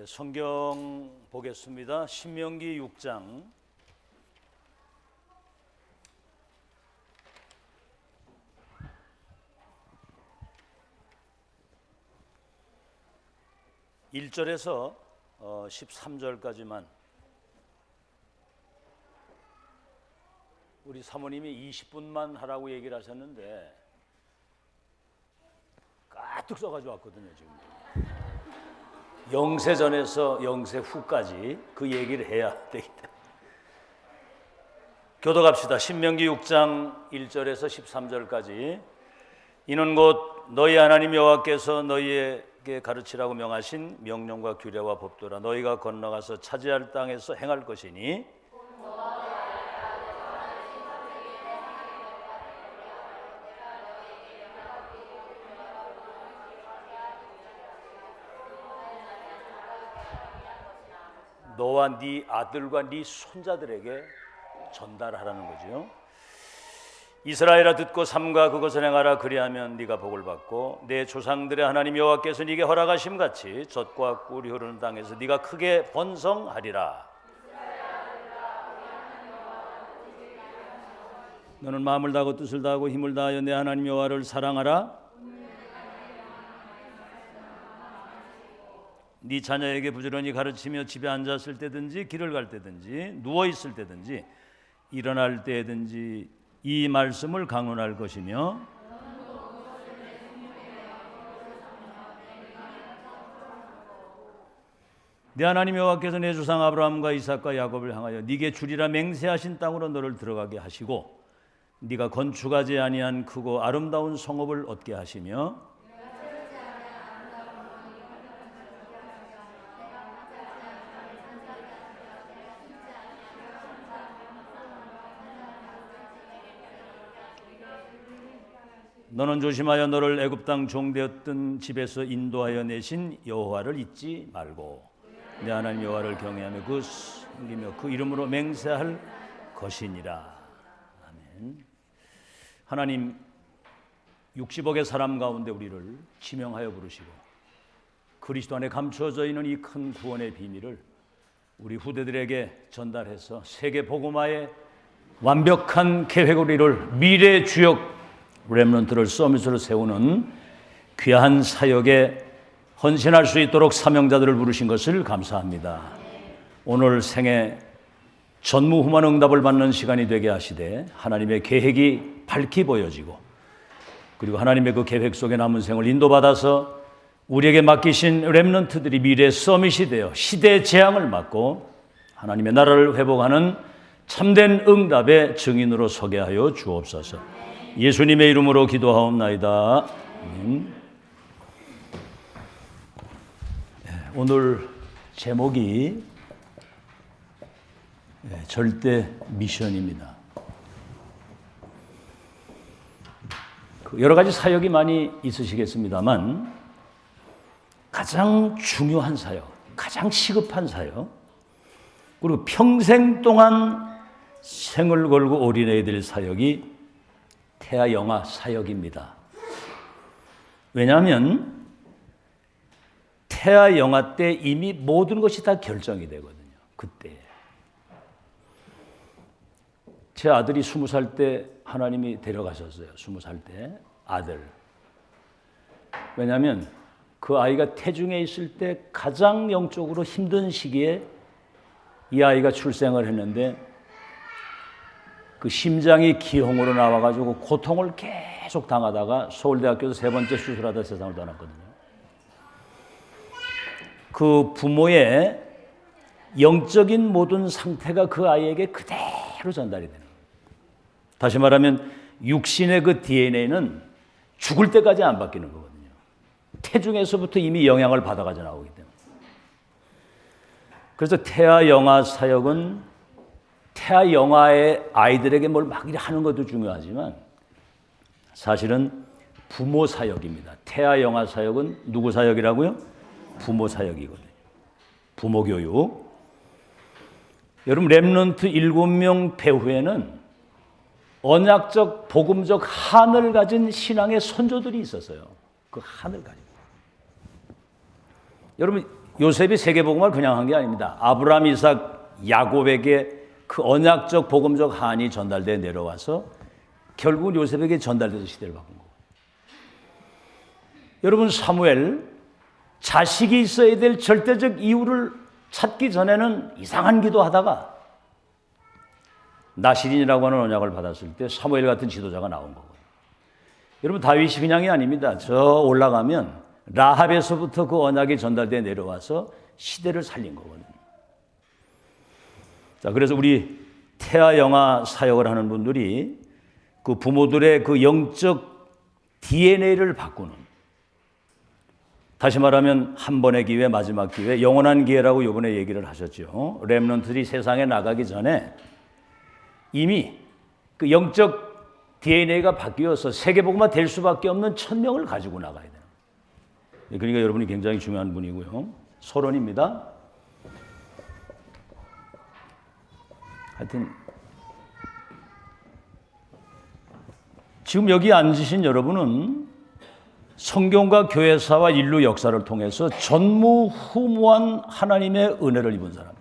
성경 보겠습니다. 신명기 6장 1절에서 13절까지만 우리 사모님이 20분만 하라고 얘기를 하셨는데 가득 써가지고 왔거든요. 지금 영세전에서 영세 후까지 그 얘기를 해야 되기 때문에 교독합시다. 신명기 6장 1절에서 13절까지. 이는 곧 너희 하나님 여호와께서 너희에게 가르치라고 명하신 명령과 규례와 법도라. 너희가 건너가서 차지할 땅에서 행할 것이니 너와 네 아들과 네 손자들에게 전달하라는 거죠. 이스라엘아 듣고 삼가 그것을 행하라. 그리하면 네가 복을 받고 내 조상들의 하나님 여호와께서 네게 허락하심 같이 젖과 꿀이 흐르는 땅에서 네가 크게 번성하리라. 너는 마음을 다하고 뜻을 다하고 힘을 다하여 내 하나님 여호와를 사랑하라. 네 자녀에게 부지런히 가르치며 집에 앉았을 때든지 길을 갈 때든지 누워 있을 때든지 일어날 때든지 이 말씀을 강론할 것이며 내 하나님 여호와께서 내 조상 아브라함과 이삭과 야곱을 향하여 네게 주리라 맹세하신 땅으로 너를 들어가게 하시고 네가 건축하지 아니한 크고 아름다운 성읍을 얻게 하시며 너는 조심하여 너를 애굽 땅 종되었던 집에서 인도하여 내신 여호와를 잊지 말고 내 하나님 여호와를 경외하며 그 섬기며 그 이름으로 맹세할 것이니라. 아멘. 하나님 60억의 사람 가운데 우리를 지명하여 부르시고 그리스도 안에 감추어져 있는 이 큰 구원의 비밀을 우리 후대들에게 전달해서 세계 복음화의 완벽한 계획으로 이룰 미래 주역 렘넌트를 서밋으로 세우는 귀한 사역에 헌신할 수 있도록 사명자들을 부르신 것을 감사합니다. 오늘 생애 전무후무한 응답을 받는 시간이 되게 하시되 하나님의 계획이 밝히 보여지고 그리고 하나님의 그 계획 속에 남은 생을 인도받아서 우리에게 맡기신 렘넌트들이 미래 서밋이 되어 시대의 재앙을 막고 하나님의 나라를 회복하는 참된 응답의 증인으로 서게 하여 주옵소서. 예수님의 이름으로 기도하옵나이다. 오늘 제목이 절대 미션입니다. 여러 가지 사역이 많이 있으시겠습니다만 가장 중요한 사역, 가장 시급한 사역, 그리고 평생 동안 생을 걸고 올인해야 될 사역이 태아 영아 사역입니다. 왜냐하면 태아 영아 때 이미 모든 것이 다 결정이 되거든요. 그때 제 아들이 20살 때 하나님이 데려가셨어요. 20살 때 아들. 왜냐하면 그 아이가 태중에 있을 때 가장 영적으로 힘든 시기에 이 아이가 출생을 했는데 그 심장이 기형으로 나와가지고 고통을 계속 당하다가 서울대학교에서 3번째 수술하다 세상을 떠났거든요. 그 부모의 영적인 모든 상태가 그 아이에게 그대로 전달이 되는 거예요. 다시 말하면 육신의 그 DNA는 죽을 때까지 안 바뀌는 거거든요. 태중에서부터 이미 영향을 받아가져 나오기 때문에. 그래서 태아 영아 사역은 태아 영아의 아이들에게 뭘 막 하는 것도 중요하지만 사실은 부모 사역입니다. 태아 영아 사역은 누구 사역이라고요? 부모 사역이거든요. 부모 교육. 여러분 렘넌트 7명 배후에는 언약적 복음적 한을 가진 신앙의 선조들이 있었어요. 그 한을 가지고. 여러분 요셉이 세계복음을 그냥 한 게 아닙니다. 아브라함, 이삭, 야곱에게 그 언약적 복음적 한이 전달돼 내려와서 결국은 요셉에게 전달돼서 시대를 바꾼 거예요. 여러분, 사무엘 자식이 있어야 될 절대적 이유를 찾기 전에는 이상한 기도하다가 나실인이라고 하는 언약을 받았을 때 사무엘 같은 지도자가 나온 거고요. 여러분, 다윗이 그냥이 아닙니다. 저 올라가면 라합에서부터 그 언약이 전달돼 내려와서 시대를 살린 거거든요. 자, 그래서 우리 태아 영아 사역을 하는 분들이 그 부모들의 그 영적 DNA를 바꾸는, 다시 말하면 한 번의 기회, 마지막 기회, 영원한 기회라고 이번에 얘기를 하셨죠. 렘넌트들이 세상에 나가기 전에 이미 그 영적 DNA가 바뀌어서 세계복음화 될 수밖에 없는 1000명을 가지고 나가야 돼요. 그러니까 여러분이 굉장히 중요한 분이고요. 서론입니다. 하여튼 지금 여기 앉으신 여러분은 성경과 교회사와 인류 역사를 통해서 전무후무한 하나님의 은혜를 입은 사람입니다.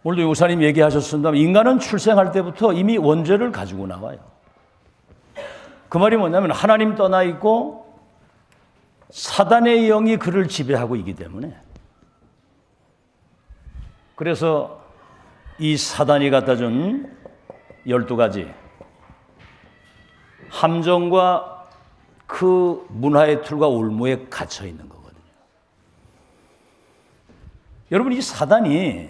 오늘도 요사님 얘기하셨습니다. 인간은 출생할 때부터 이미 원죄를 가지고 나와요. 그 말이 뭐냐면 하나님 떠나 있고 사단의 영이 그를 지배하고 있기 때문에, 그래서 이 사단이 갖다 준 12가지 함정과 그 문화의 틀과 올무에 갇혀 있는 거거든요. 여러분, 이 사단이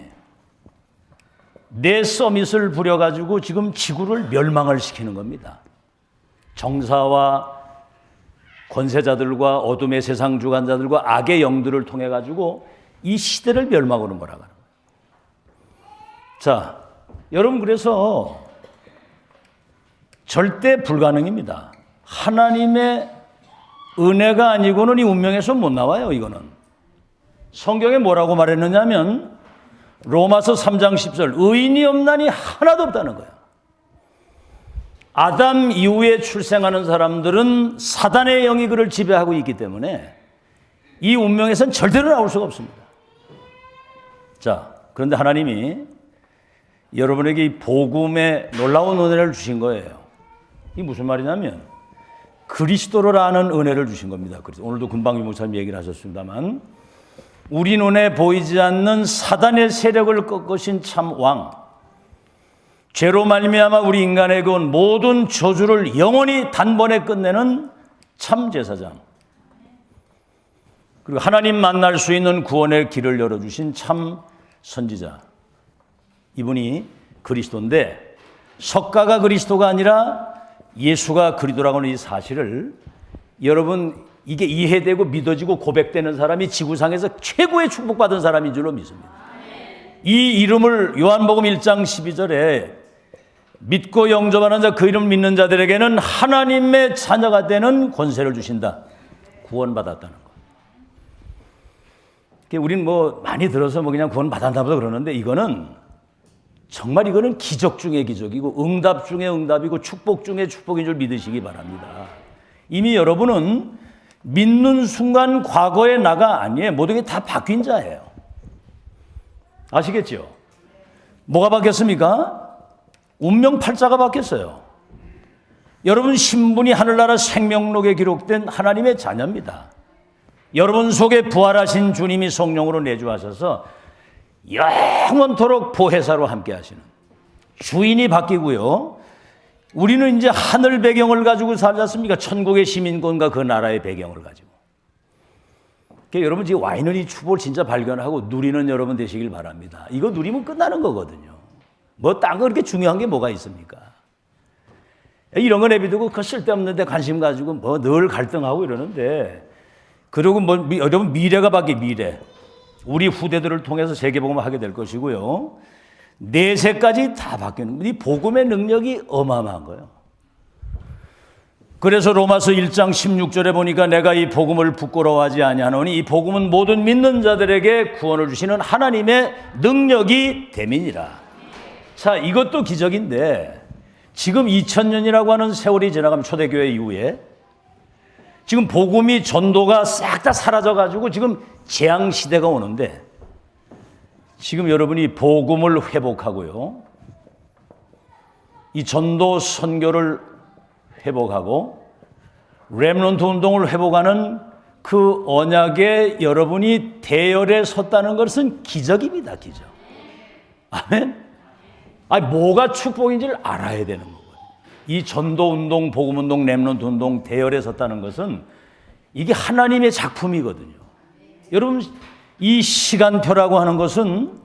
내 서밋을 부려가지고 지금 지구를 멸망을 시키는 겁니다. 정사와 권세자들과 어둠의 세상 주관자들과 악의 영들을 통해 가지고 이 시대를 멸망으로 몰아가는 거예요. 자, 여러분, 그래서 절대 불가능입니다. 하나님의 은혜가 아니고는 이 운명에서 못 나와요. 이거는 성경에 뭐라고 말했느냐면 로마서 3장 10절, 의인이 없나니 하나도 없다는 거예요. 아담 이후에 출생하는 사람들은 사단의 영이 그를 지배하고 있기 때문에 이 운명에선 절대로 나올 수가 없습니다. 자, 그런데 하나님이 여러분에게 이 복음의 놀라운 은혜를 주신 거예요. 이게 무슨 말이냐면 그리스도를 아는 은혜를 주신 겁니다. 그래서 오늘도 금방 목사님 얘기를 하셨습니다만, 우리 눈에 보이지 않는 사단의 세력을 꺾으신 참 왕, 죄로 말미암아 우리 인간에게 온 모든 저주를 영원히 단번에 끝내는 참 제사장, 그리고 하나님 만날 수 있는 구원의 길을 열어주신 참 선지자, 이분이 그리스도인데, 석가가 그리스도가 아니라 예수가 그리스도라고 하는 이 사실을 여러분, 이게 이해되고 믿어지고 고백되는 사람이 지구상에서 최고의 축복받은 사람인 줄로 믿습니다. 이 이름을 요한복음 1장 12절에 믿고 영접하는 자, 그 이름을 믿는 자들에게는 하나님의 자녀가 되는 권세를 주신다. 구원받았다는 거. 우리는 뭐 많이 들어서 뭐 그냥 구원받았나 보다 그러는데, 이거는 정말 이거는 기적 중에 기적이고 응답 중에 응답이고 축복 중에 축복인 줄 믿으시기 바랍니다. 이미 여러분은 믿는 순간 과거의 나가 아니에요. 모든 게 다 바뀐 자예요. 아시겠죠? 뭐가 바뀌었습니까? 운명 팔자가 바뀌었어요. 여러분 신분이 하늘나라 생명록에 기록된 하나님의 자녀입니다. 여러분 속에 부활하신 주님이 성령으로 내주하셔서 영원토록 보혜사로 함께 하시는 주인이 바뀌고요. 우리는 이제 하늘 배경을 가지고 살지 않습니까? 천국의 시민권과 그 나라의 배경을 가지고. 그러니까 여러분 지금 와 있는 이 축복을 진짜 발견하고 누리는 여러분 되시길 바랍니다. 이거 누리면 끝나는 거거든요. 뭐 딴 거 그렇게 중요한 게 뭐가 있습니까? 이런 거 내비두고 그 쓸데없는 데 관심 가지고 뭐 늘 갈등하고 이러는데, 그리고 뭐 여러분 미래가 바뀌, 미래. 우리 후대들을 통해서 세계복음을 하게 될 것이고요. 내세까지 다 바뀌는, 이 복음의 능력이 어마어마한 거예요. 그래서 로마서 1장 16절에 보니까 내가 이 복음을 부끄러워하지 아니하노니 이 복음은 모든 믿는 자들에게 구원을 주시는 하나님의 능력이 됨이니라. 자, 이것도 기적인데 지금 2000년이라고 하는 세월이 지나가면 초대교회 이후에 지금 복음이 전도가 싹 다 사라져가지고 지금 재앙 시대가 오는데 지금 여러분이 복음을 회복하고요. 이 전도 선교를 회복하고 렘넌트 운동을 회복하는 그 언약에 여러분이 대열에 섰다는 것은 기적입니다. 기적. 아멘. 아니 뭐가 축복인지를 알아야 되는 거예요. 이 전도 운동, 복음 운동, 렘넌트 운동 대열에 섰다는 것은 이게 하나님의 작품이거든요. 여러분 이 시간표라고 하는 것은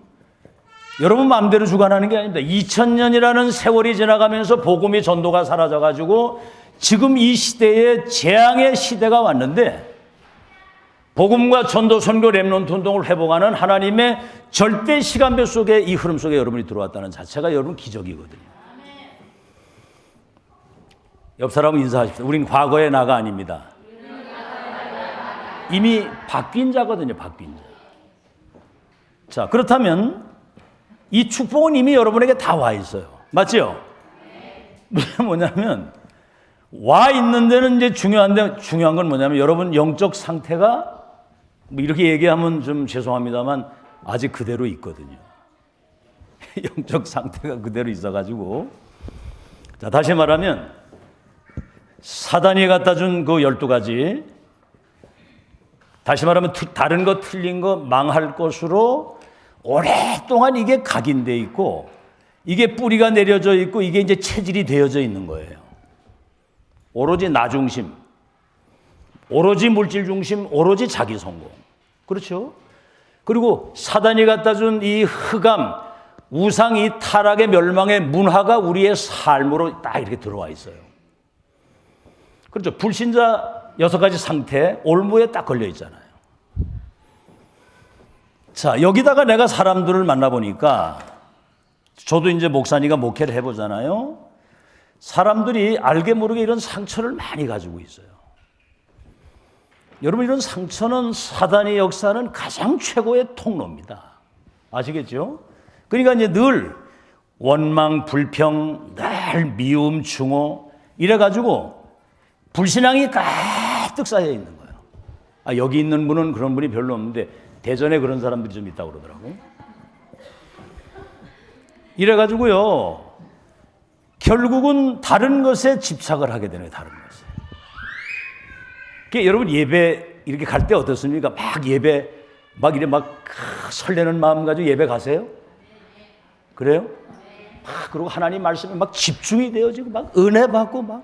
여러분 마음대로 주관하는 게 아닙니다. 2000년이라는 세월이 지나가면서 복음의 전도가 사라져가지고 지금 이 시대에 재앙의 시대가 왔는데 복음과 전도, 선교, 렘넌트 운동을 회복하는 하나님의 절대 시간표 속에 이 흐름 속에 여러분이 들어왔다는 자체가 여러분 기적이거든요. 옆 사람 인사하십시오. 우린 과거의 나가 아닙니다. 이미 바뀐 자거든요. 바뀐 자. 자, 그렇다면 이 축복은 이미 여러분에게 다 와 있어요. 맞죠? 뭐냐면 와 있는 데는 이제 중요한데 중요한 건 뭐냐면 여러분 영적 상태가 뭐 이렇게 얘기하면 좀 죄송합니다만 아직 그대로 있거든요. 영적 상태가 그대로 있어가지고 자 다시 말하면 사단이 갖다 준 그 12가지 다시 말하면 다른 거 틀린 거 망할 것으로 오랫동안 이게 각인돼 있고 이게 뿌리가 내려져 있고 이게 이제 체질이 되어져 있는 거예요. 오로지 나 중심, 오로지 물질 중심, 오로지 자기 성공. 그렇죠? 그리고 사단이 갖다 준 이 흑암, 우상, 이 타락의 멸망의 문화가 우리의 삶으로 딱 이렇게 들어와 있어요. 그렇죠? 불신자 6가지 상태, 올무에 딱 걸려 있잖아요. 자, 여기다가 내가 사람들을 만나보니까 저도 이제 목사니까 목회를 해보잖아요. 사람들이 알게 모르게 이런 상처를 많이 가지고 있어요. 여러분 이런 상처는 사단의 역사는 가장 최고의 통로입니다. 아시겠죠? 그러니까 이제 늘 원망, 불평, 늘 미움, 증오 이래가지고 불신앙이 가득 쌓여 있는 거예요. 아, 여기 있는 분은 그런 분이 별로 없는데 대전에 그런 사람들이 좀 있다고 그러더라고요. 이래가지고요. 결국은 다른 것에 집착을 하게 되네요. 다른 것에. 그러니까 여러분 예배 이렇게 갈 때 어떻습니까? 막 예배 막 이래 막 설레는 마음 가지고 예배 가세요? 그래요? 막 그리고 하나님 말씀에 막 집중이 되어지고 막 은혜 받고 막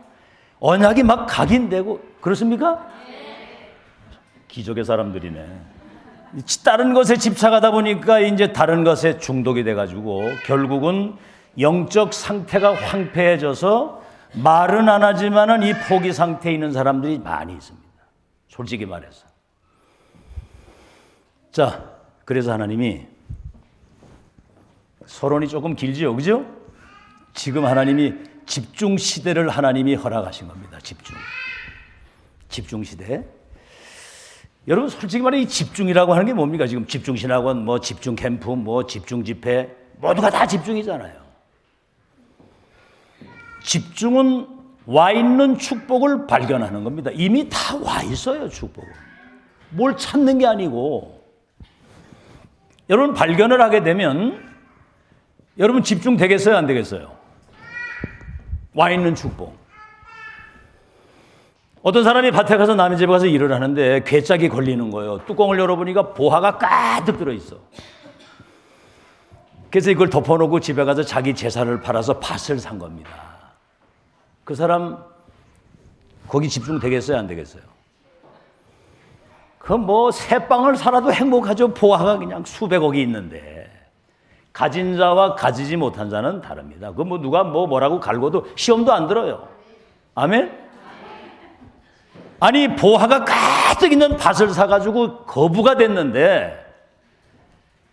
언약이 막 각인되고 그렇습니까? 기적의 사람들이네. 다른 것에 집착하다 보니까 이제 다른 것에 중독이 돼가지고 결국은 영적 상태가 황폐해져서 말은 안 하지만은 이 포기 상태에 있는 사람들이 많이 있습니다. 솔직히 말해서. 자, 그래서 하나님이 서론이 조금 길지요, 그죠? 지금 하나님이 집중 시대를 하나님이 허락하신 겁니다. 집중 시대. 여러분 솔직히 말해 이 집중이라고 하는 게 뭡니까? 지금 집중신학원, 뭐 집중 캠프, 뭐 집중 집회 모두가 다 집중이잖아요. 집중은 와 있는 축복을 발견하는 겁니다. 이미 다 와 있어요, 축복은. 뭘 찾는 게 아니고. 여러분 발견을 하게 되면 여러분 집중되겠어요, 안 되겠어요? 와 있는 축복. 어떤 사람이 밭에 가서 남의 집에 가서 일을 하는데 괴짝이 걸리는 거예요. 뚜껑을 열어보니까 보화가 가득 들어있어. 그래서 이걸 덮어놓고 집에 가서 자기 재산을 팔아서 밭을 산 겁니다. 그 사람 거기 집중되겠어요, 안 되겠어요? 그 뭐 새빵을 살아도 행복하죠. 보화가 그냥 수백억이 있는데 가진 자와 가지지 못한 자는 다릅니다. 그 뭐 누가 뭐라고 갈고도 시험도 안 들어요. 아멘? 아니 보화가 가득 있는 밭을 사가지고 거부가 됐는데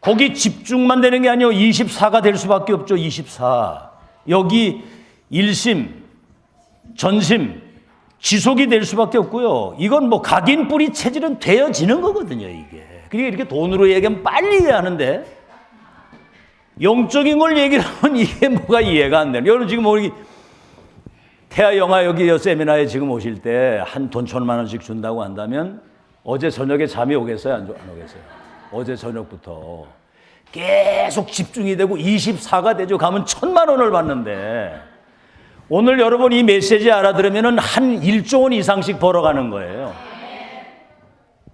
거기 집중만 되는 게 아니고 24가 될 수밖에 없죠. 24. 여기 일심, 전심, 지속이 될 수밖에 없고요. 이건 뭐 각인 뿌리 체질은 되어지는 거거든요. 이게. 그러니까 이렇게 돈으로 얘기하면 빨리 이해하는데 영적인 걸 얘기를 하면 이게 뭐가 이해가 안 되는. 여러분 지금 뭐 태아 영화 여기 세미나에 지금 오실 때 한 돈 1,000만 원씩 준다고 한다면 어제 저녁에 잠이 오겠어요? 안 오겠어요? 어제 저녁부터 계속 집중이 되고 24가 되죠. 가면 1,000만 원을 받는데 오늘 여러분 이 메시지 알아들으면 한 1조 원 이상씩 벌어가는 거예요.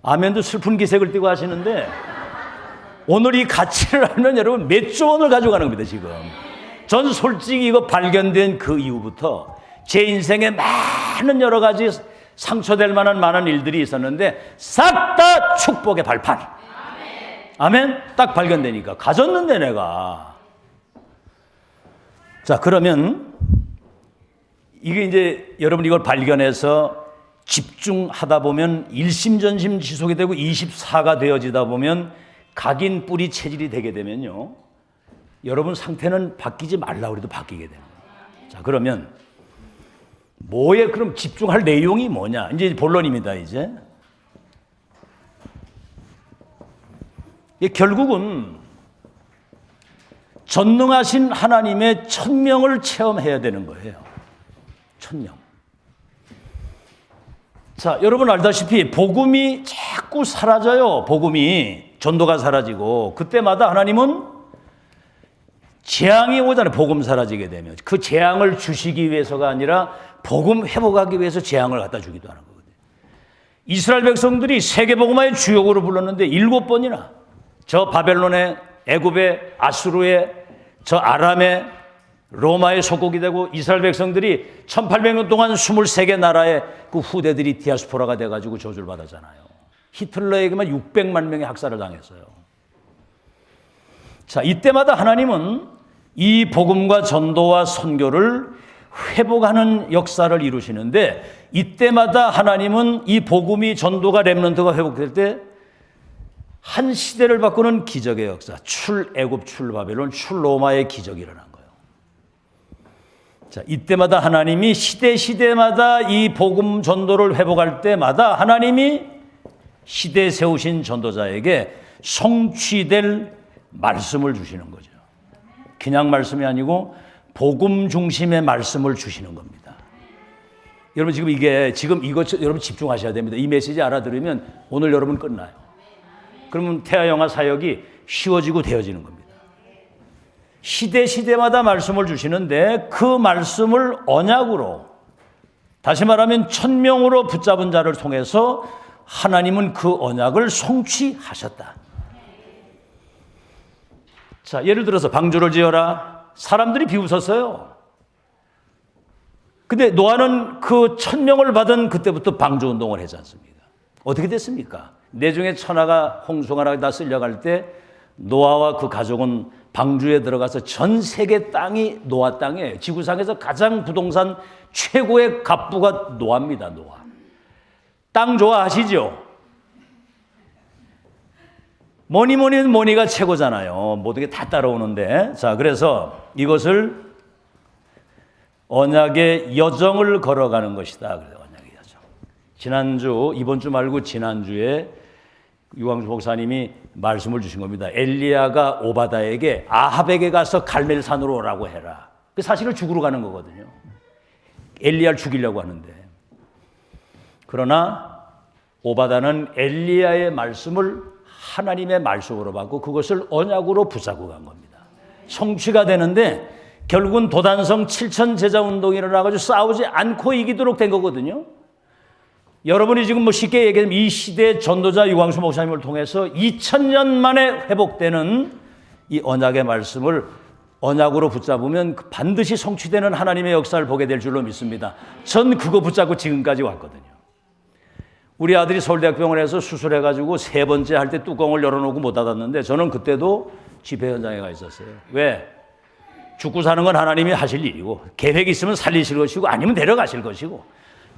아멘도 슬픈 기색을 띠고 하시는데 오늘 이 가치를 알면 여러분 몇 조 원을 가져가는 겁니다. 지금 전 솔직히 이거 발견된 그 이후부터 제 인생에 많은 여러 가지 상처될 만한 많은 일들이 있었는데 싹 다 축복의 발판. 아멘. 딱 발견되니까 가졌는데 내가. 자, 그러면 이게 이제 여러분 이걸 발견해서 집중하다 보면 일심전심 지속이 되고 24가 되어지다 보면 각인 뿌리 체질이 되게 되면요, 여러분 상태는 바뀌지 말라고 해도 바뀌게 되는 거예요. 자, 그러면 뭐에 그럼 집중할 내용이 뭐냐? 이제 본론입니다. 이제 결국은 전능하신 하나님의 천명을 체험해야 되는 거예요. 천명. 자, 여러분 알다시피 복음이 자꾸 사라져요. 복음이 전도가 사라지고 그때마다 하나님은 재앙이 오잖아요. 복음 사라지게 되면 그 재앙을 주시기 위해서가 아니라 복음 회복하기 위해서 재앙을 갖다 주기도 하는 거거든요. 이스라엘 백성들이 세계복음화의 주역으로 불렀는데 7번이나 저 바벨론의, 애굽의, 아수르의, 저 아람의, 로마의 속국이 되고 이스라엘 백성들이 1800년 동안 23개 나라의 그 후대들이 디아스포라가 돼가지고 저주를 받았잖아요. 히틀러에게만 600만 명의 학살을 당했어요. 자, 이때마다 하나님은 이 복음과 전도와 선교를 회복하는 역사를 이루시는데 이때마다 하나님은 이 복음이 전도가 렘넌트가 회복될 때 한 시대를 바꾸는 기적의 역사, 출애굽, 출바벨론, 출로마의 기적이 일어난 거예요. 자, 이때마다 하나님이 시대마다 이 복음 전도를 회복할 때마다 하나님이 시대에 세우신 전도자에게 성취될 말씀을 주시는 거죠. 그냥 말씀이 아니고 복음 중심의 말씀을 주시는 겁니다. 여러분 지금 이거 여러분 집중하셔야 됩니다. 이 메시지 알아들으면 오늘 여러분 끝나요. 그러면 태아영화 사역이 쉬워지고 되어지는 겁니다. 시대마다 말씀을 주시는데 그 말씀을 언약으로, 다시 말하면 천명으로 붙잡은 자를 통해서 하나님은 그 언약을 성취하셨다. 자, 예를 들어서 방주를 지어라. 사람들이 비웃었어요. 근데 노아는 그 천명을 받은 그때부터 방주운동을 하지 않습니까? 어떻게 됐습니까? 내 중에 천하가 홍수가 다 쓸려갈 때 노아와 그 가족은 방주에 들어가서 전 세계 땅이 노아 땅이에요. 지구상에서 가장 부동산 최고의 갑부가 노아입니다. 노아. 땅 좋아하시죠? 뭐니가 최고잖아요. 모든 게 다 따라오는데. 자, 그래서 이것을 언약의 여정을 걸어가는 것이다. 그래요. 언약의 여정. 이번 주 말고 지난주에 유광수 목사님이 말씀을 주신 겁니다. 엘리야가 오바다에게 아합에게 가서 갈멜산으로 오라고 해라. 그 사실을 죽으러 가는 거거든요. 엘리야를 죽이려고 하는데. 그러나 오바다는 엘리야의 말씀을 하나님의 말씀으로 받고 그것을 언약으로 붙잡고 간 겁니다. 성취가 되는데 결국은 도단성 7천 제자 운동이 일어나가지고 싸우지 않고 이기도록 된 거거든요. 여러분이 지금 쉽게 얘기하면 이 시대의 전도자 유광수 목사님을 통해서 2000년 만에 회복되는 이 언약의 말씀을 언약으로 붙잡으면 반드시 성취되는 하나님의 역사를 보게 될 줄로 믿습니다. 전 그거 붙잡고 지금까지 왔거든요. 우리 아들이 서울대학병원에서 수술해가지고 3번째 할 때 뚜껑을 열어놓고 못 닫았는데 저는 그때도 집회 현장에 가 있었어요. 왜? 죽고 사는 건 하나님이 하실 일이고 계획이 있으면 살리실 것이고 아니면 데려가실 것이고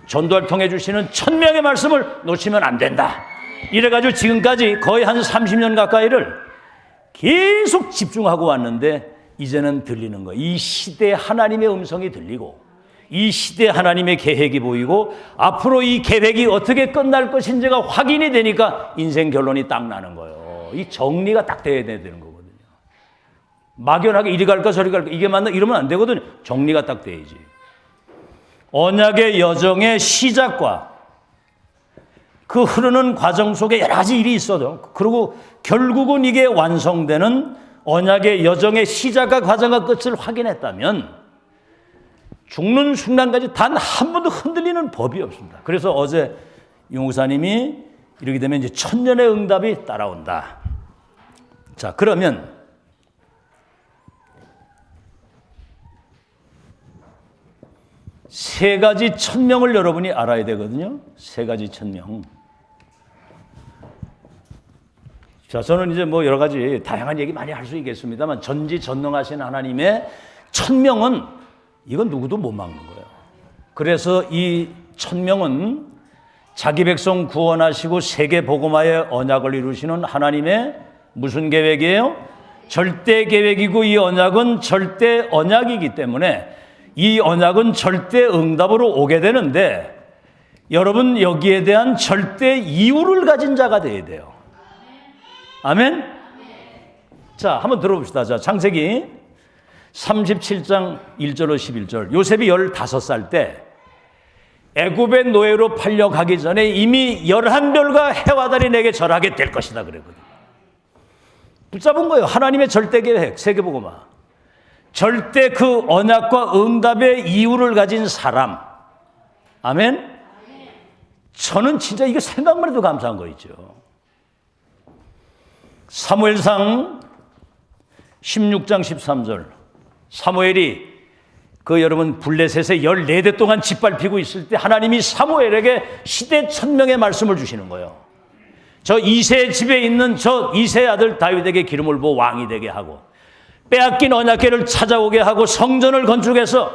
전도를 통해 주시는 천명의 말씀을 놓치면 안 된다. 이래가지고 지금까지 거의 한 30년 가까이를 계속 집중하고 왔는데 이제는 들리는 거예요. 이 시대에 하나님의 음성이 들리고 이 시대에 하나님의 계획이 보이고 앞으로 이 계획이 어떻게 끝날 것인지가 확인이 되니까 인생 결론이 딱 나는 거예요. 이 정리가 딱 돼야 되는 거거든요. 막연하게 이리 갈까 저리 갈까 이게 맞나 이러면 안 되거든요. 정리가 딱 돼야지. 언약의 여정의 시작과 그 흐르는 과정 속에 여러 가지 일이 있어도, 그리고 결국은 이게 완성되는 언약의 여정의 시작과 과정과 끝을 확인했다면 죽는 순간까지 단 한 번도 흔들리는 법이 없습니다. 그래서 어제 용사님이 이렇게 되면 이제 천년의 응답이 따라온다. 자, 그러면 세 가지 천명을 여러분이 알아야 되거든요. 세 가지 천명. 자, 저는 이제 뭐 여러 가지 다양한 얘기 많이 할 수 있겠습니다만 전지전능하신 하나님의 천명은 이건 누구도 못 막는 거예요. 그래서 이 천명은 자기 백성 구원하시고 세계 복음화의 언약을 이루시는 하나님의 무슨 계획이에요? 절대 계획이고, 이 언약은 절대 언약이기 때문에 이 언약은 절대 응답으로 오게 되는데, 여러분 여기에 대한 절대 이유를 가진 자가 되어야 돼요. 아멘? 자, 한번 들어봅시다. 자, 창세기 37장 1절로 11절. 요셉이 15살 때 애굽의 노예로 팔려가기 전에 이미 11별과 해와 달이 내게 절하게 될 것이다 그랬거든요. 붙잡은 거예요. 하나님의 절대 계획, 세계복음화. 절대 그 언약과 응답의 이유를 가진 사람. 아멘? 저는 진짜 이거 생각만 해도 감사한 거 있죠. 사무엘상 16장 13절. 사무엘이 여러분 블레셋에 14대 동안 짓밟히고 있을 때 하나님이 사무엘에게 시대 천명의 말씀을 주시는 거예요. 저 이새의 집에 있는 저 이새의 아들 다윗에게 기름을 부어 왕이 되게 하고, 빼앗긴 언약궤를 찾아오게 하고, 성전을 건축해서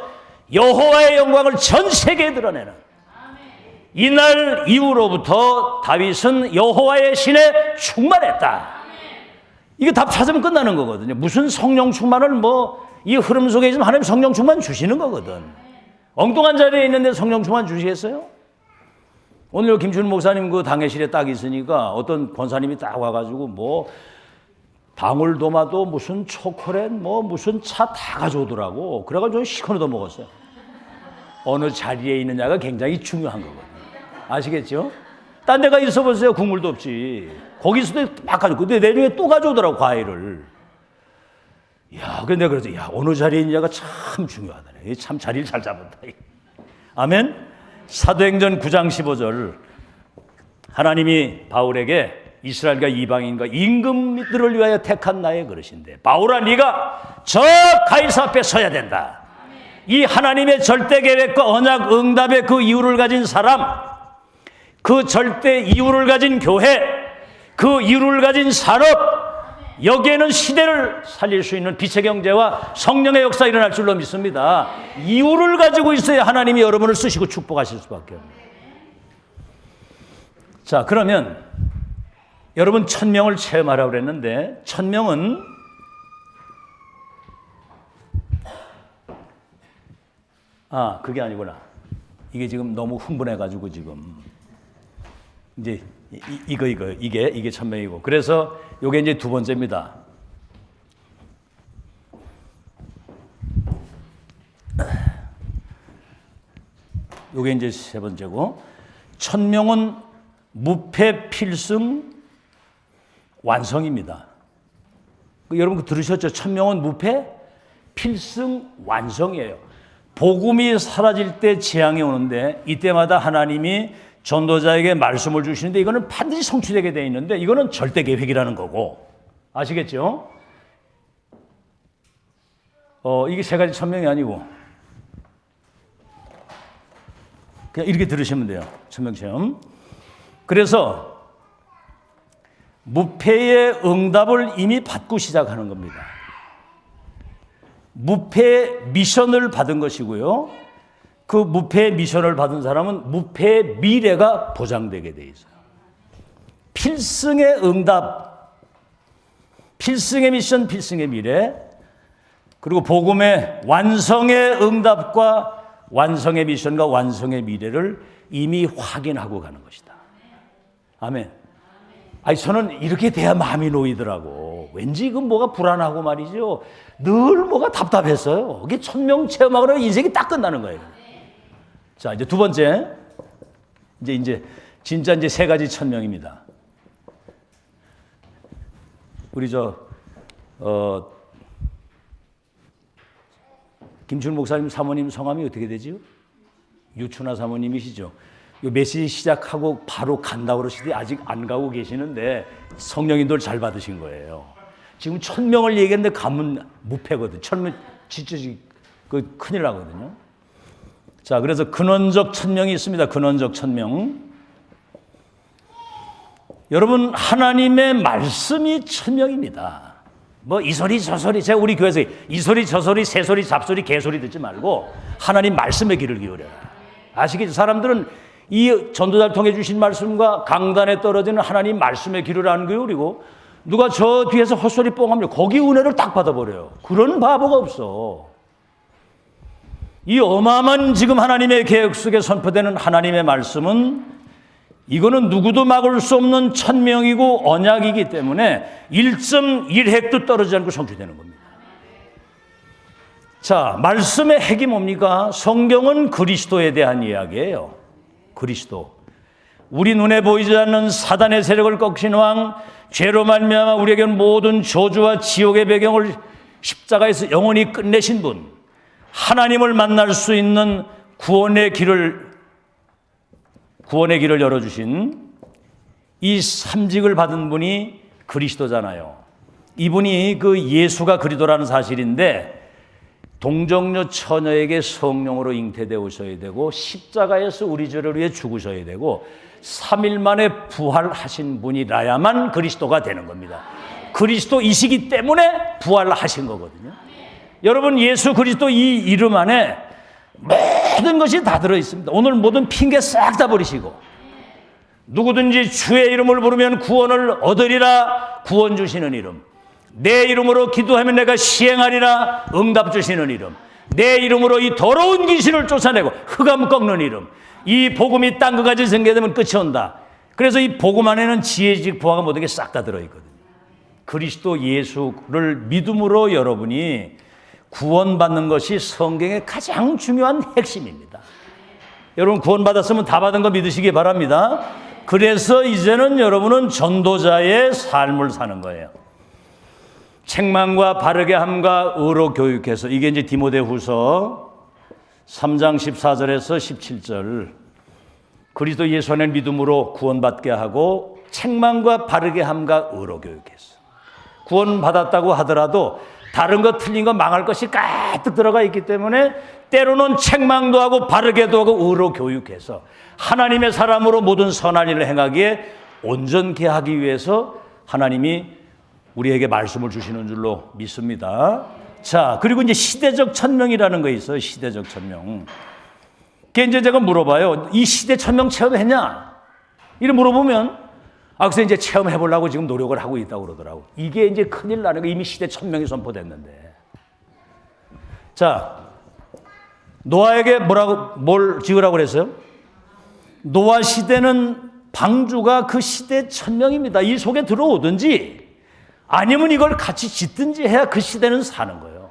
여호와의 영광을 전 세계에 드러내는, 이날 이후로부터 다윗은 여호와의 신에 충만했다. 이거 답 찾으면 끝나는 거거든요. 무슨 성령 충만을 이 흐름 속에 있으면 하나님 성령 충만 주시는 거거든. 엉뚱한 자리에 있는데 성령 충만 주시겠어요? 오늘 김춘 목사님 그 당회실에 딱 있으니까 어떤 권사님이 딱 와가지고 방울도마도 무슨 초콜릿 무슨 차 다 가져오더라고. 그래가지고 시커 얻어 먹었어요. 어느 자리에 있느냐가 굉장히 중요한 거거든요. 아시겠죠? 딴 데가 있어 보세요. 국물도 없지. 거기서도 막 가지고. 근데 내중에 또 가져오더라고, 과일을. 야, 근데 그래서 어느 자리에 있느냐가 참 중요하다네. 참 자리를 잘 잡았다. 아멘? 사도행전 9장 15절. 하나님이 바울에게 이스라엘과 이방인과 임금들을 위하여 택한 나의 그릇인데, 바울아 네가 저 가이사 앞에 서야 된다. 이 하나님의 절대 계획과 언약 응답의 그 이유를 가진 사람, 그 절대 이유를 가진 교회, 그 이유를 가진 산업, 여기에는 시대를 살릴 수 있는 빛의 경제와 성령의 역사 일어날 줄로 믿습니다. 이유를 가지고 있어야 하나님이 여러분을 쓰시고 축복하실 수밖에 없습니다. 자, 그러면 여러분 천명을 체험하라고 그랬는데, 천명은 그게 아니구나. 이게 지금 너무 흥분해가지고 지금 이제 이게 천명이고, 그래서 이게 이제 두 번째입니다. 이게 이제 세 번째고, 천명은 무패 필승 완성입니다. 여러분 들으셨죠? 천명은 무패 필승 완성이에요. 복음이 사라질 때 재앙이 오는데, 이때마다 하나님이 전도자에게 말씀을 주시는데, 이거는 반드시 성취되게 되어 있는데, 이거는 절대 계획이라는 거고, 아시겠죠? 이게 세 가지 천명이 아니고 그냥 이렇게 들으시면 돼요. 천명 체험. 그래서 무패의 응답을 이미 받고 시작하는 겁니다. 무패의 미션을 받은 것이고요. 그 무패의 미션을 받은 사람은 무패의 미래가 보장되게 돼 있어요. 필승의 응답, 필승의 미션, 필승의 미래, 그리고 복음의 완성의 응답과 완성의 미션과 완성의 미래를 이미 확인하고 가는 것이다. 아멘. 저는 이렇게 돼야 마음이 놓이더라고. 왠지 그 뭐가 불안하고 말이죠. 늘 뭐가 답답했어요. 이게 천명 체험하고 인생이 딱 끝나는 거예요. 자, 이제 두 번째. 이제 진짜 이제 세 가지 천명입니다. 우리 김춘 목사님 사모님 성함이 어떻게 되지요? 유춘하 사모님이시죠. 요 메시지 시작하고 바로 간다고 그러시더니 아직 안 가고 계시는데 성령인도를 잘 받으신 거예요. 지금 1000명을 얘기했는데 가면 무패거든. 1000명 진짜 그 큰일 나거든요. 자, 그래서 근원적 천명이 있습니다. 근원적 천명. 여러분, 하나님의 말씀이 천명입니다. 뭐 이 소리 저 소리, 제가 우리 교회에서 이 소리 저 소리 새 소리 잡소리 개소리 듣지 말고 하나님 말씀에 귀를 기울여라. 아시겠죠? 사람들은 이 전도자를 통해 주신 말씀과 강단에 떨어지는 하나님 말씀에 귀를 안 기울이고 누가 저 뒤에서 헛소리 뻥하면 거기 은혜를 딱 받아버려요. 그런 바보가 없어. 이 어마어마한 지금 하나님의 계획 속에 선포되는 하나님의 말씀은 이거는 누구도 막을 수 없는 천명이고 언약이기 때문에 1.1핵도 떨어지지 않고 성취되는 겁니다. 자, 말씀의 핵이 뭡니까? 성경은 그리스도에 대한 이야기예요. 그리스도. 우리 눈에 보이지 않는 사단의 세력을 꺾으신 왕, 죄로 말미암아 우리에게 모든 저주와 지옥의 배경을 십자가에서 영원히 끝내신 분, 하나님을 만날 수 있는 구원의 길을 열어주신 이 삼직을 받은 분이 그리스도잖아요. 이분이 그 예수가 그리스도라는 사실인데 동정녀 처녀에게 성령으로 잉태되어 오셔야 되고 십자가에서 우리 죄를 위해 죽으셔야 되고 3일 만에 부활하신 분이라야만 그리스도가 되는 겁니다. 그리스도이시기 때문에 부활하신 거거든요. 여러분, 예수 그리스도 이 이름 안에 모든 것이 다 들어있습니다. 오늘 모든 핑계 싹 다 버리시고 누구든지 주의 이름을 부르면 구원을 얻으리라. 구원 주시는 이름. 내 이름으로 기도하면 내가 시행하리라. 응답 주시는 이름. 내 이름으로 이 더러운 귀신을 쫓아내고 흑암 꺾는 이름. 이 복음이 땅 끝까지 전개되면 끝이 온다. 그래서 이 복음 안에는 지혜직 부하가 모든 게 싹 다 들어있거든요. 그리스도 예수를 믿음으로 여러분이 구원받는 것이 성경의 가장 중요한 핵심입니다. 여러분, 구원받았으면 다 받은 거 믿으시기 바랍니다. 그래서 이제는 여러분은 전도자의 삶을 사는 거예요. 책망과 바르게 함과 의로 교육해서, 이게 이제 디모데후서 3장 14절에서 17절. 그리스도 예수 안에 믿음으로 구원받게 하고 책망과 바르게 함과 의로 교육해서. 구원받았다고 하더라도 다른 거 틀린 거 망할 것이 가득 들어가 있기 때문에 때로는 책망도 하고 바르게도 하고 의로 교육해서 하나님의 사람으로 모든 선한 일을 행하기에 온전케 하기 위해서 하나님이 우리에게 말씀을 주시는 줄로 믿습니다. 자, 그리고 이제 시대적 천명이라는 거 있어요. 시대적 천명. 그게 이제 제가 물어봐요. 이 시대 천명 체험했냐? 이래 물어보면 그래서 이제 체험해 보려고 지금 노력을 하고 있다고 그러더라고. 이게 이제 큰일 나는 거. 이미 시대 천명이 선포됐는데. 자, 노아에게 뭘 지으라고 그랬어요? 노아 시대는 방주가 그 시대 천명입니다. 이 속에 들어오든지 아니면 이걸 같이 짓든지 해야 그 시대는 사는 거예요.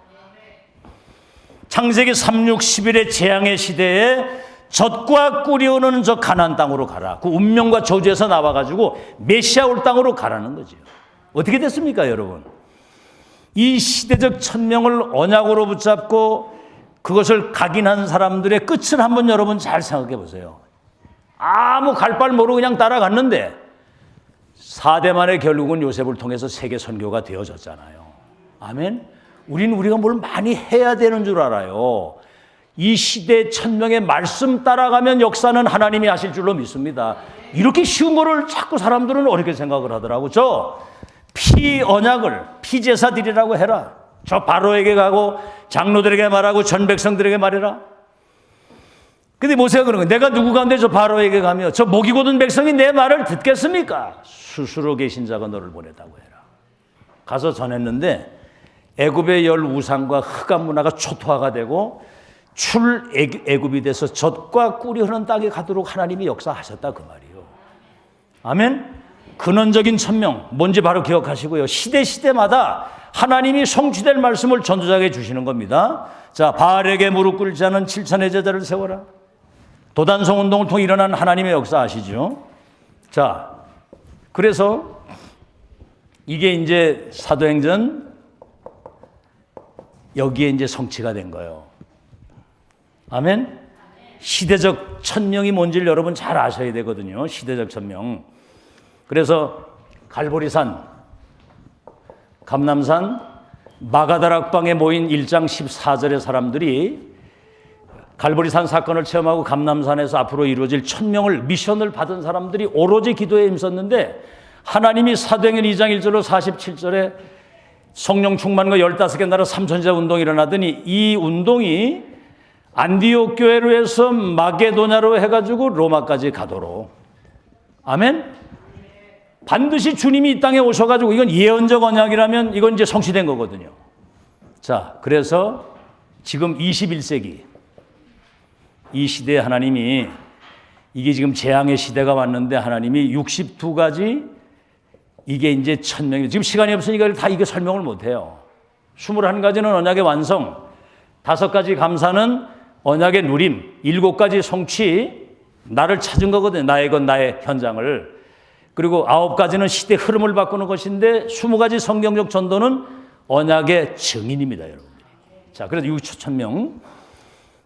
창세기 3, 6, 11의 재앙의 시대에 젖과 꿀이 오는 저 가나안 땅으로 가라. 그 운명과 저주에서 나와가지고 메시아 올 땅으로 가라는 거죠. 어떻게 됐습니까, 여러분? 이 시대적 천명을 언약으로 붙잡고 그것을 각인한 사람들의 끝을 한번 여러분 잘 생각해 보세요. 아무 갈 바를 모르고 그냥 따라갔는데 4대 만에 결국은 요셉을 통해서 세계 선교가 되어졌잖아요. 아멘? 우리가 뭘 많이 해야 되는 줄 알아요. 이 시대 천명의 말씀 따라가면 역사는 하나님이 하실 줄로 믿습니다. 이렇게 쉬운 거를 자꾸 사람들은 어렵게 생각을 하더라고. 저 피언약을 피제사 드리라고 해라. 저 바로에게 가고 장로들에게 말하고 전 백성들에게 말해라. 근데 모세가 그런 거예요. 내가 누구 가운데 저 바로에게 가며 저 목이 곧은 백성이 내 말을 듣겠습니까? 스스로 계신 자가 너를 보냈다고 해라. 가서 전했는데 애굽의 열 우상과 흑암 문화가 초토화가 되고 출애굽이 돼서 젖과 꿀이 흐르는 땅에 가도록 하나님이 역사하셨다 그 말이에요. 아멘. 근원적인 천명 뭔지 바로 기억하시고요. 시대마다 하나님이 성취될 말씀을 전도자에게 주시는 겁니다. 자, 바알에게 무릎 꿇지 않은 7천의 제자를 세워라. 도단성 운동을 통해 일어난 하나님의 역사 아시죠? 자, 그래서 이게 이제 사도행전 여기에 이제 성취가 된 거예요. 아멘? 시대적 천명이 뭔지를 여러분 잘 아셔야 되거든요. 시대적 천명. 그래서 갈보리산, 감남산, 마가다락방에 모인 1장 14절의 사람들이 갈보리산 사건을 체험하고 감남산에서 앞으로 이루어질 천명을 미션을 받은 사람들이 오로지 기도에 힘썼는데 하나님이 사도행전 2장 1절로 47절에 성령 충만과 15개 나라 삼천자 운동이 일어나더니 이 운동이 안디옥 교회로 해서 마게도냐로 해가지고 로마까지 가도록. 아멘? 반드시 주님이 이 땅에 오셔가지고 이건 예언적 언약이라면 이건 이제 성취된 거거든요. 자, 그래서 지금 21세기 이 시대에 하나님이 이게 지금 재앙의 시대가 왔는데 하나님이 62가지 이게 이제 천명이 지금 시간이 없으니까 다 이게 설명을 못해요. 21가지는 언약의 완성, 5가지 감사는 언약의 누림, 7가지 성취, 나를 찾은 거거든요. 나의 것, 나의 현장을. 그리고 9가지는 시대 흐름을 바꾸는 것인데 20가지 성경적 전도는 언약의 증인입니다, 여러분들이. 자, 그래서 6천명.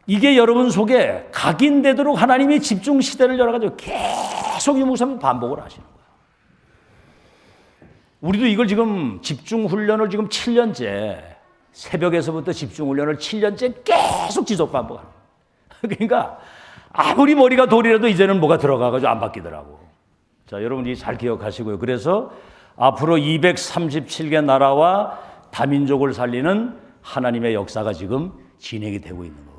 이게 여러분 속에 각인되도록 하나님이 집중 시대를 열어가지고 계속 이 목사님 반복을 하시는 거예요. 우리도 이걸 지금 집중 훈련을 지금 7년째, 새벽에서부터 집중 훈련을 7년째 계속 지속 반복하는 거예요. 그러니까 아무리 머리가 돌이라도 이제는 뭐가 들어가가지고 안 바뀌더라고. 자, 여러분이 잘 기억하시고요. 그래서 앞으로 237개 나라와 다민족을 살리는 하나님의 역사가 지금 진행이 되고 있는 거거든요.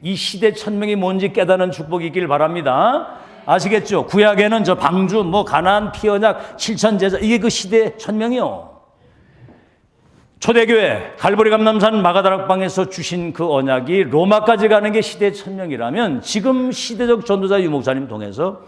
이 시대 천명이 뭔지 깨닫는 축복이 있길 바랍니다. 아시겠죠? 구약에는 저 방주, 가나안, 피언약, 7천 제자 이게 그 시대 천명이요. 초대교회 갈보리 감남산 마가다락방에서 주신 그 언약이 로마까지 가는 게 시대 천명이라면 지금 시대적 전도자 유목사님 통해서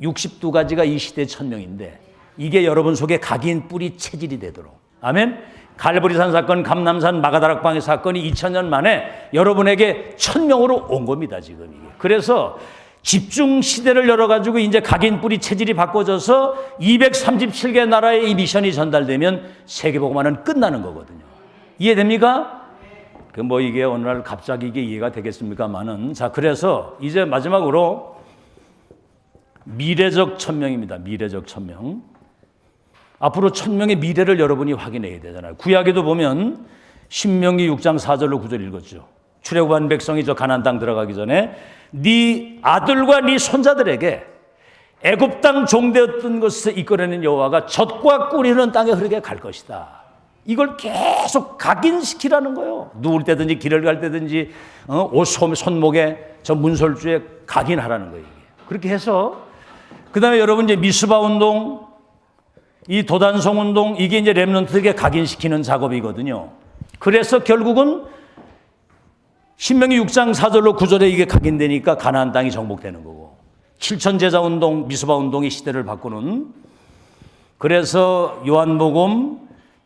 62가지가 이 시대 천명인데 이게 여러분 속에 각인 뿌리 체질이 되도록. 아멘. 갈보리산 사건, 감남산 마가다락방의 사건이 2000년 만에 여러분에게 천명으로 온 겁니다, 지금 이게. 그래서 집중 시대를 열어가지고 이제 각인 뿌리 체질이 바꿔져서 237개 나라의 이 미션이 전달되면 세계복음화는 끝나는 거거든요. 이해됩니까? 이게 오늘 갑자기 이게 이해가 되겠습니까만은. 자, 그래서 이제 마지막으로 미래적 천명입니다. 미래적 천명. 앞으로 천명의 미래를 여러분이 확인해야 되잖아요. 구약에도 보면 신명기 6장 4절로 9절 읽었죠. 출애굽한 백성이 저 가나안 땅 들어가기 전에 네 아들과 네 손자들에게 애굽 땅 종되었던 것을 이끌어낸 여호와가 젖과 꿀이는 땅에 흐르게 갈 것이다. 이걸 계속 각인시키라는 거예요. 누울 때든지 길을 갈 때든지 옷 손목에 저 문설주에 각인하라는 거예요. 그렇게 해서 그다음에 여러분 이제 미스바 운동, 이 도단성 운동 이게 이제 렘넌트에게 각인시키는 작업이거든요. 그래서 결국은 신명기 6장 4절로 9절에 이게 각인되니까 가나안 땅이 정복되는 거고 7천 제자 운동, 미스바 운동의 시대를 바꾸는. 그래서 요한복음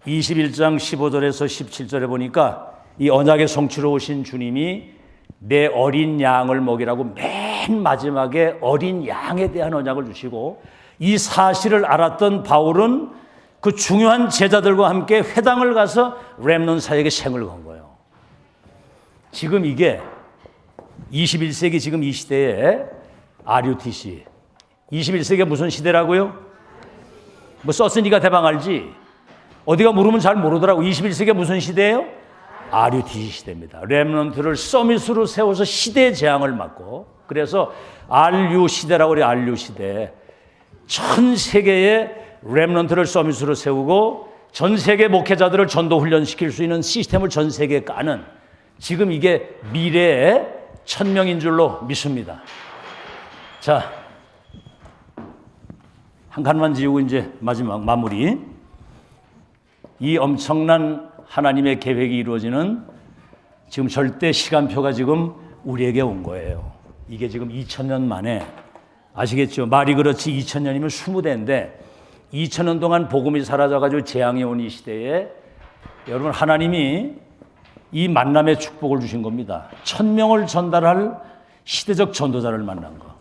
21장 15절에서 17절에 보니까 이 언약의 성취로 오신 주님이 내 어린 양을 먹이라고 맨 마지막에 어린 양에 대한 언약을 주시고 이 사실을 알았던 바울은 그 중요한 제자들과 함께 회당을 가서 렘넌트에게 생을 건 거예요. 지금 이게 21세기 지금 이 시대에 RUTC 21세기가 무슨 시대라고요? 썼으니까 대방 알지? 어디가 물으면 잘 모르더라고. 21세기가 무슨 시대예요? RUTC 시대입니다. 렘넌트를 서밋으로 세워서 시대의 재앙을 막고 그래서 RU 시대라고 그래요. RU 시대. 전 세계의 렘넌트를 서밋으로 세우고 전 세계 목회자들을 전도 훈련시킬 수 있는 시스템을 전 세계에 까는 지금 이게 미래의 천명인 줄로 믿습니다. 자, 한 칸만 지우고 이제 마지막 마무리. 이 엄청난 하나님의 계획이 이루어지는 지금 절대 시간표가 지금 우리에게 온 거예요. 이게 지금 2000년 만에 아시겠죠? 말이 그렇지 2000년이면 20대인데 2000년 동안 복음이 사라져가지고 재앙이 온 이 시대에 여러분 하나님이 이 만남의 축복을 주신 겁니다. 1000명을 전달할 시대적 전도자를 만난 거.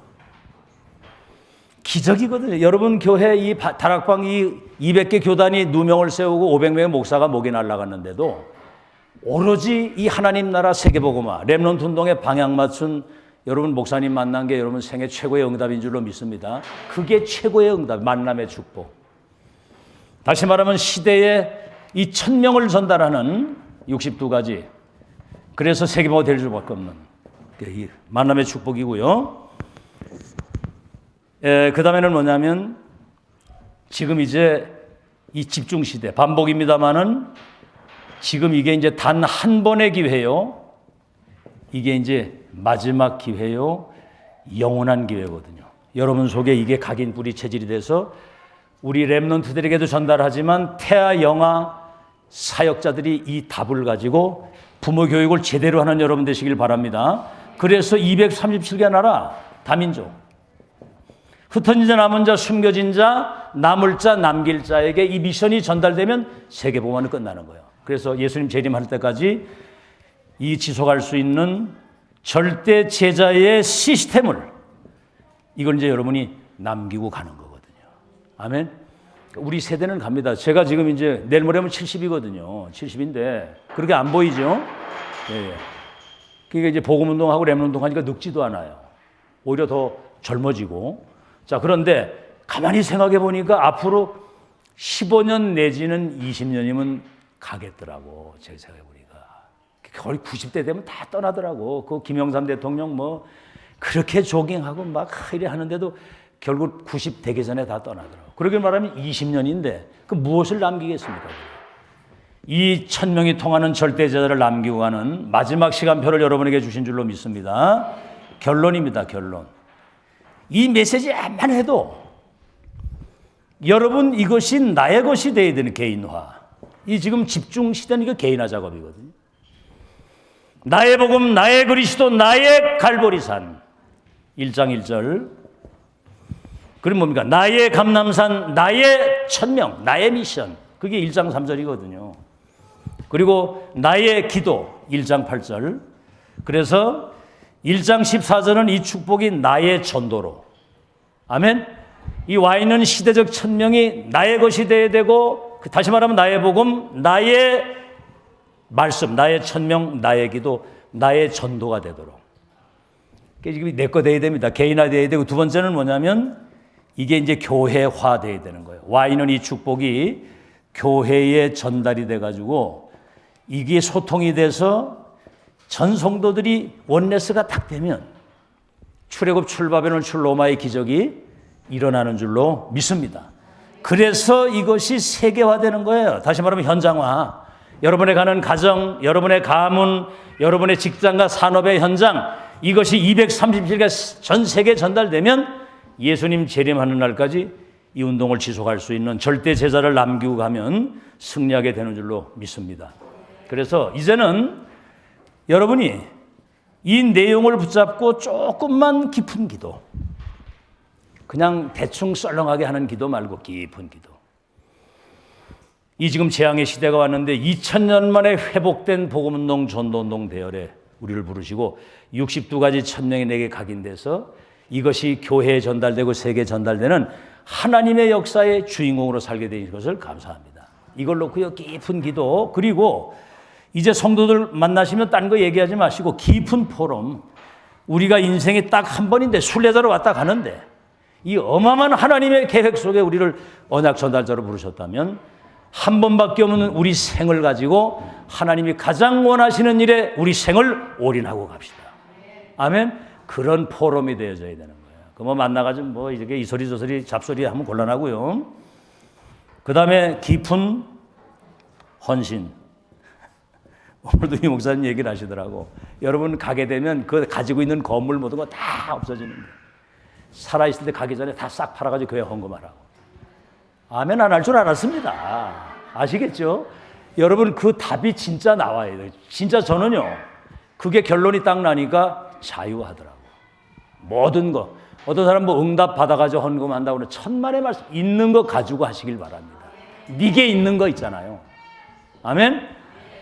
기적이거든요. 여러분 교회 이 다락방 이 200개 교단이 누명을 세우고 500명의 목사가 목이 날아갔는데도 오로지 이 하나님 나라 세계복음화 렘넌트 운동에 방향 맞춘 여러분 목사님 만난 게 여러분 생애 최고의 응답인 줄로 믿습니다. 그게 최고의 응답, 만남의 축복. 다시 말하면 시대에 이 1000명을 전달하는 62가지. 그래서 세계복음화 될 수밖에 없는 이 만남의 축복이고요. 그 다음에는 뭐냐면 지금 이제 이 집중 시대 반복입니다만은 지금 이게 이제 단 한 번의 기회요. 이게 이제 마지막 기회요. 영원한 기회거든요. 여러분 속에 이게 각인 뿌리 체질이 돼서 우리 렘넌트들에게도 전달하지만 태아 영아 사역자들이 이 답을 가지고 부모 교육을 제대로 하는 여러분 되시길 바랍니다. 그래서 237개 나라 다민족 흩어진 자, 남은 자, 숨겨진 자, 남을 자, 남길 자에게 이 미션이 전달되면 세계복음화는 끝나는 거예요. 그래서 예수님 재림할 때까지 이 지속할 수 있는 절대 제자의 시스템을 이걸 이제 여러분이 남기고 가는 거거든요. 아멘. 우리 세대는 갑니다. 제가 지금 이제 내일 모레면 70이거든요. 70인데 그렇게 안 보이죠? 예. 그러니까 이제 복음 운동하고 렘넌트 운동하니까 늙지도 않아요. 오히려 더 젊어지고. 자, 그런데 가만히 생각해 보니까 앞으로 15년 내지는 20년이면 가겠더라고. 제 생각해 보니까. 거의 90대 되면 다 떠나더라고. 그 김영삼 대통령 뭐 그렇게 조깅하고 막 이래 하는데도 결국 90 되기 전에 다 떠나더라고. 그러게 말하면 20년인데 그 무엇을 남기겠습니까? 이 1000명이 통하는 절대제자를 남기고 가는 마지막 시간표를 여러분에게 주신 줄로 믿습니다. 결론입니다. 결론. 이 메시지만 해도 여러분 이것이 나의 것이 되어야 되는 개인화. 이 지금 집중 시대는 이거 개인화 작업이거든요. 나의 복음, 나의 그리스도, 나의 갈보리산. 1장 1절. 그럼 뭡니까? 나의 감람산, 나의 1000명, 나의 미션. 그게 1장 3절이거든요. 그리고 나의 기도, 1장 8절. 그래서 1장 14절은 이 축복이 나의 전도로. 아멘. 이 와 있는 시대적 1000명이 나의 것이 되어야 되고, 다시 말하면 나의 복음, 나의 말씀, 나의 1000명, 나의 기도, 나의 전도가 되도록. 지금 내 거 되어야 됩니다. 개인화 되어야 되고, 두 번째는 뭐냐면 이게 이제 교회화 되어야 되는 거예요. 와 있는 이 축복이 교회에 전달이 돼가지고 이게 소통이 돼서 전 성도들이 원네스가 딱 되면 출애굽 출바벨론 출 로마의 기적이 일어나는 줄로 믿습니다. 그래서 이것이 세계화되는 거예요. 다시 말하면 현장화. 여러분의 가는 가정, 여러분의 가문, 여러분의 직장과 산업의 현장, 이것이 237개 전 세계에 전달되면 예수님 재림하는 날까지 이 운동을 지속할 수 있는 절대 제자를 남기고 가면 승리하게 되는 줄로 믿습니다. 그래서 이제는 여러분이 이 내용을 붙잡고 조금만 깊은 기도, 그냥 대충 썰렁하게 하는 기도 말고 깊은 기도. 이 지금 재앙의 시대가 왔는데 2000년 만에 회복된 복음운동 전도운동 대열에 우리를 부르시고 62가지 1000명이 내게 각인돼서 이것이 교회에 전달되고 세계에 전달되는 하나님의 역사의 주인공으로 살게 된 것을 감사합니다. 이걸 놓고요 깊은 기도, 그리고 이제 성도들 만나시면 딴 거 얘기하지 마시고 깊은 포럼. 우리가 인생이 딱 한 번인데 순례자로 왔다 가는데 이 어마어마한 하나님의 계획 속에 우리를 언약 전달자로 부르셨다면 한 번밖에 없는 우리 생을 가지고 하나님이 가장 원하시는 일에 우리 생을 올인하고 갑시다. 아멘. 그런 포럼이 되어져야 되는 거예요. 그 뭐 만나가지고 뭐 이렇게 이소리 저소리 잡소리 하면 곤란하고요. 그 다음에 깊은 헌신. 오늘도 이 목사님 얘기를 하시더라고. 여러분 가게 되면 그 가지고 있는 건물 모든 거 다 없어지는데 살아있을 때 가기 전에 다 싹 팔아가지고 교회 헌금하라고. 아멘 안 할 줄 알았습니다. 아시겠죠? 여러분 그 답이 진짜 나와야 돼요. 진짜 저는요. 그게 결론이 딱 나니까 자유하더라고. 모든 거. 어떤 사람 뭐 응답 받아가지고 헌금한다고 하면 천만의 말씀 있는 거 가지고 하시길 바랍니다. 네게 있는 거 있잖아요. 아멘.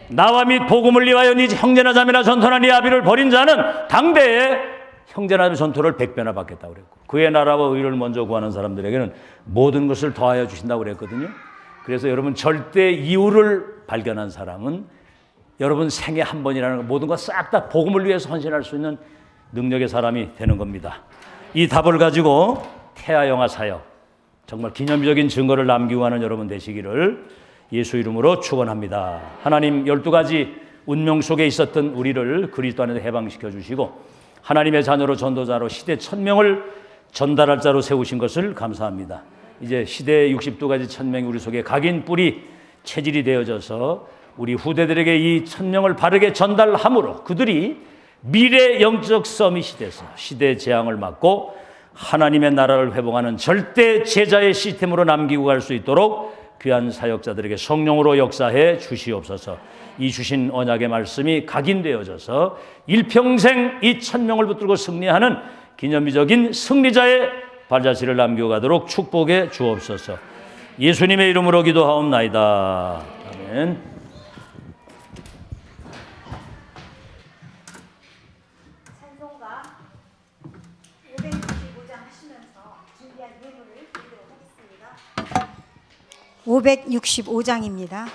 나와 및 복음을 위하여 네 형제나 자매나 전토나 네 아비를 버린 자는 당대에 형제나라의 전토를 100배나 받겠다고 그랬고, 그의 나라와 의를 먼저 구하는 사람들에게는 모든 것을 더하여 주신다고 그랬거든요. 그래서 여러분, 절대 이유를 발견한 사람은 여러분 생애 한 번이라는 모든 것 싹 다 복음을 위해서 헌신할 수 있는 능력의 사람이 되는 겁니다. 이 답을 가지고 태아영아 사역, 정말 기념적인 증거를 남기고 하는 여러분 되시기를 예수 이름으로 축원합니다. 하나님 12가지 운명 속에 있었던 우리를 그리스도 안에서 해방시켜 주시고 하나님의 자녀로 전도자로 시대 1000명을 전달할 자로 세우신 것을 감사합니다. 이제 시대의 62가지 1000명이 우리 속에 각인 뿌리 체질이 되어져서 우리 후대들에게 이 1000명을 바르게 전달함으로 그들이 미래 영적 서밋이 돼서 시대의 재앙을 막고 하나님의 나라를 회복하는 절대 제자의 시스템으로 남기고 갈 수 있도록 귀한 사역자들에게 성령으로 역사해 주시옵소서. 이 주신 언약의 말씀이 각인되어져서 일평생 이 1000명을 붙들고 승리하는 기념비적인 승리자의 발자취를 남기고 가도록 축복해 주옵소서. 예수님의 이름으로 기도하옵나이다. 아멘. 찬송가 565장 하시면서 준비한 예물을 드리도록 하겠습니다. 565장입니다.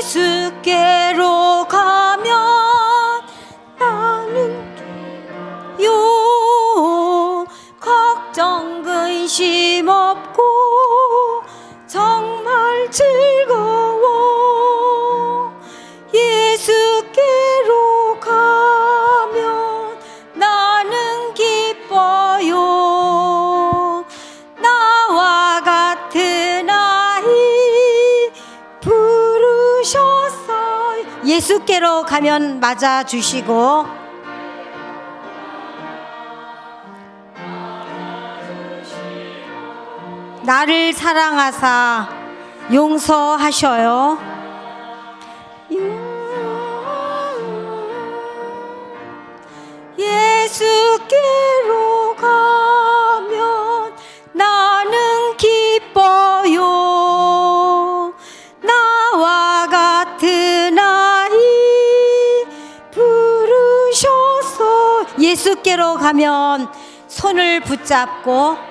예수께로 가면 나는 요 걱정 근심 없고 정말 즐거워. 예수께로 가면 나는 기뻐요. 나와 같은 아이 부르셨어요. 예수께로 가면 맞아주시고 나를 사랑하사 용서하셔요. 예수께로 가면 나는 기뻐요. 나와 같은 아이 부르셔서 예수께로 가면 손을 붙잡고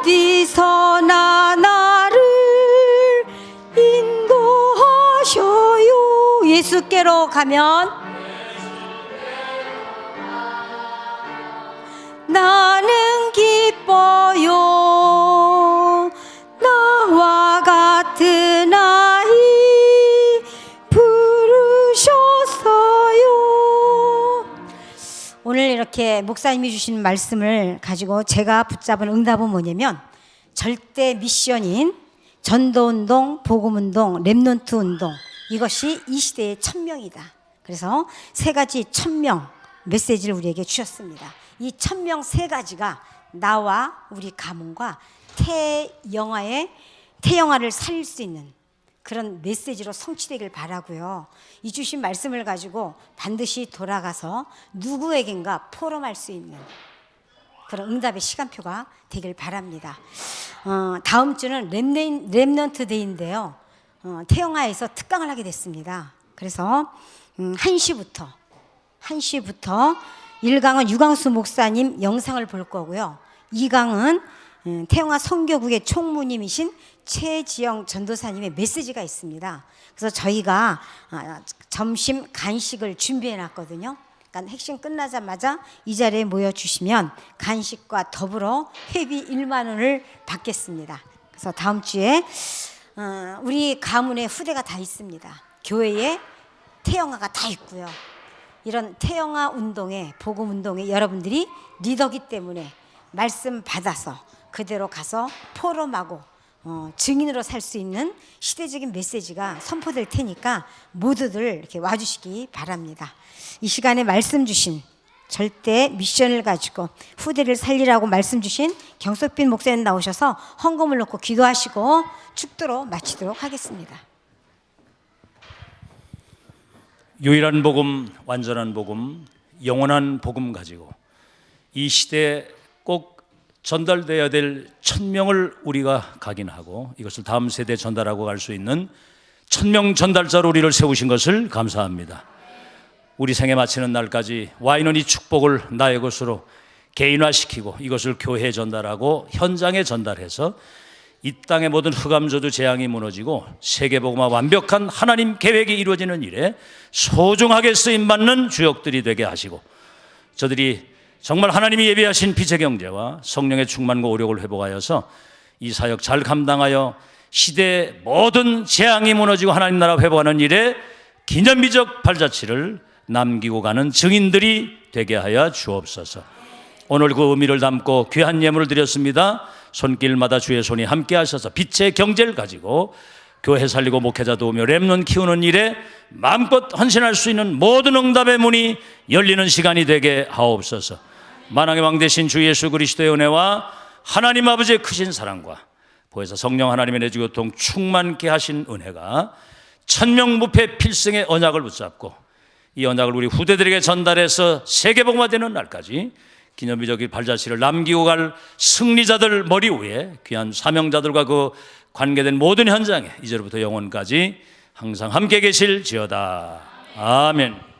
어디서나 나를 인도하셔요. 예수께로 가면 나는 기뻐요. 나와 같은 아이 부르셨어요. 오늘 이렇게 목사님이 주신 말씀을 가지고 제가 붙잡은 응답은 뭐냐면, 절대 미션인 전도운동, 복음운동, 렘넌트 운동, 이것이 이 시대의 1000명이다. 그래서 3가지 1000명 메시지를 우리에게 주셨습니다. 이 1000명 3가지가 나와 우리 가문과 태영아를 살릴 수 있는 그런 메시지로 성취되길 바라고요. 이 주신 말씀을 가지고 반드시 돌아가서 누구에겐가 포럼할 수 있는 그런 응답의 시간표가 되길 바랍니다. 다음 주는 렘넌트 데이인데요. 태영아에서 특강을 하게 됐습니다. 그래서 1시부터 1강은 유광수 목사님 영상을 볼 거고요. 2강은 태영아 선교국의 총무님이신 최지영 전도사님의 메시지가 있습니다. 그래서 저희가 점심 간식을 준비해 놨거든요. 그러니까 핵심 끝나자마자 이 자리에 모여주시면 간식과 더불어 회비 1만 원을 받겠습니다. 그래서 다음 주에 우리 가문에 후대가 다 있습니다. 교회에 태영아가 다 있고요. 이런 태영아 운동에, 복음 운동에 여러분들이 리더기 때문에 말씀 받아서 그대로 가서 포럼하고 증인으로 살 수 있는 시대적인 메시지가 선포될 테니까 모두들 이렇게 와주시기 바랍니다. 이 시간에 말씀 주신, 절대 미션을 가지고 후대를 살리라고 말씀 주신 경석빈 목사님 나오셔서 헌금을 놓고 기도하시고 축도로 마치도록 하겠습니다. 유일한 복음, 완전한 복음, 영원한 복음 가지고 이 시대에 꼭 전달돼야 될 1000명을 우리가 각인하고 이것을 다음 세대에 전달하고 갈 수 있는 1000명 전달자로 우리를 세우신 것을 감사합니다. 우리 생에 마치는 날까지 와 있는 이 축복을 나의 것으로 개인화시키고 이것을 교회에 전달하고 현장에 전달해서 이 땅의 모든 흑암저주 재앙이 무너지고 세계복음화 완벽한 하나님 계획이 이루어지는 일에 소중하게 쓰임받는 주역들이 되게 하시고 저들이 정말 하나님이 예비하신 빛의 경제와 성령의 충만과 오력을 회복하여서 이 사역 잘 감당하여 시대의 모든 재앙이 무너지고 하나님 나라 회복하는 일에 기념비적 발자취를 남기고 가는 증인들이 되게 하여 주옵소서. 오늘 그 의미를 담고 귀한 예물을 드렸습니다. 손길마다 주의 손이 함께 하셔서 빛의 경제를 가지고 교회 살리고 목회자 도우며 렘넌트 키우는 일에 마음껏 헌신할 수 있는 모든 응답의 문이 열리는 시간이 되게 하옵소서. 만왕의 왕 되신 주 예수 그리스도의 은혜와 하나님 아버지의 크신 사랑과 보혜사 성령 하나님의 내주교통 충만케 하신 은혜가 천명무패 필승의 언약을 붙잡고 이 언약을 우리 후대들에게 전달해서 세계복음화되는 날까지 기념비적 발자취를 남기고 갈 승리자들 머리 위에 귀한 사명자들과 그 관계된 모든 현장에 이제로부터 영원까지 항상 함께 계실지어다. 아멘.